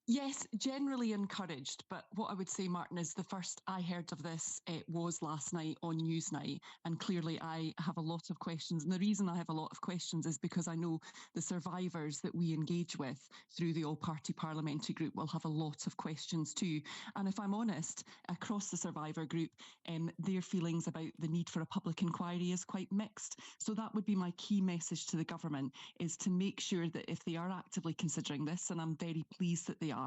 Yes, generally encouraged. But what I would say, Martin, is the first I heard of this was last night on Newsnight. And clearly, I have a lot of questions. And the reason I have a lot of questions is because I know the survivors that we engage with through the All Party Parliamentary Group will have a lot of questions too. And if I'm honest, across the survivor group, their feelings about the need for a public inquiry is quite mixed. So that would be my key message to the government, is to make sure that if they are actively considering this, and I'm very pleased that they are,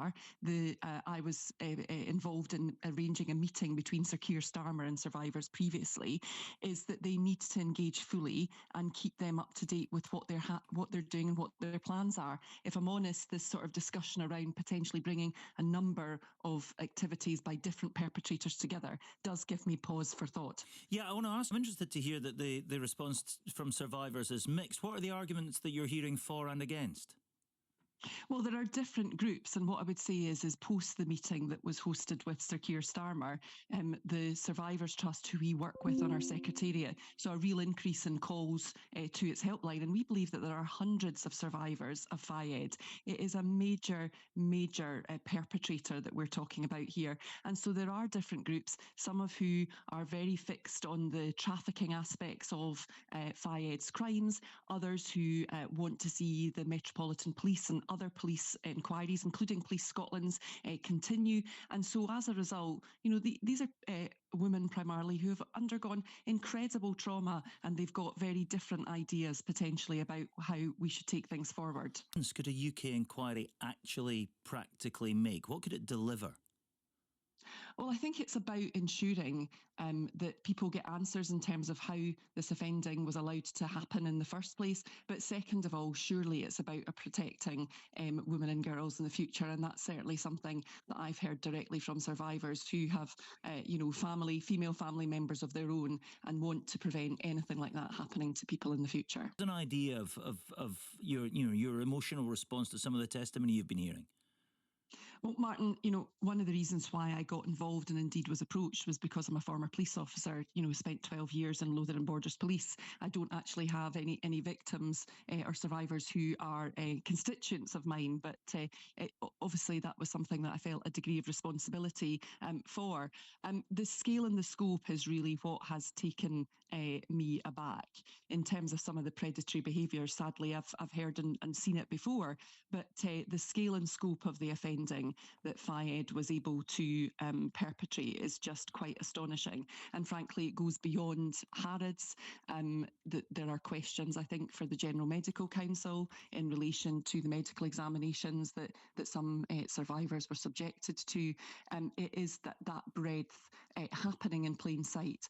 I was involved in arranging a meeting between Sir Keir Starmer and survivors previously, is that they need to engage fully and keep them up to date with what they're doing and what their plans are. If I'm honest, this sort of discussion around potentially bringing a number of activities by different perpetrators together does give me pause for thought. Yeah, I want to ask, I'm interested to hear that the response from survivors is mixed. What are the arguments that you're hearing for and against? Well, there are different groups, and what I would say is post the meeting that was hosted with Sir Keir Starmer, the Survivors Trust, who we work with on our secretariat, saw a real increase in calls to its helpline, and we believe that there are hundreds of survivors of Fayed. It is a major perpetrator that we're talking about here, and so there are different groups, some of who are very fixed on the trafficking aspects of Fayed's crimes, others who want to see the Metropolitan Police and other police inquiries, including Police Scotland's, continue. And so as a result, these are women primarily who have undergone incredible trauma, and they've got very different ideas potentially about how we should take things forward. Could a UK inquiry actually practically make? What could it deliver? Well, I think it's about ensuring that people get answers in terms of how this offending was allowed to happen in the first place. But second of all, surely it's about protecting women and girls in the future. And that's certainly something that I've heard directly from survivors who have, female family members of their own and want to prevent anything like that happening to people in the future. An idea of your emotional response to some of the testimony you've been hearing? Well, Martin, one of the reasons why I got involved and indeed was approached was because I'm a former police officer, spent 12 years in Lothian Borders Police. I don't actually have any victims or survivors who are constituents of mine, but obviously that was something that I felt a degree of responsibility for. The scale and the scope is really what has taken me aback in terms of some of the predatory behaviour. Sadly, I've heard and seen it before, but the scale and scope of the offending that Fayed was able to perpetrate is just quite astonishing. And frankly, it goes beyond Harrods. There are questions, I think, for the General Medical Council in relation to the medical examinations that some survivors were subjected to. It is that breadth happening in plain sight.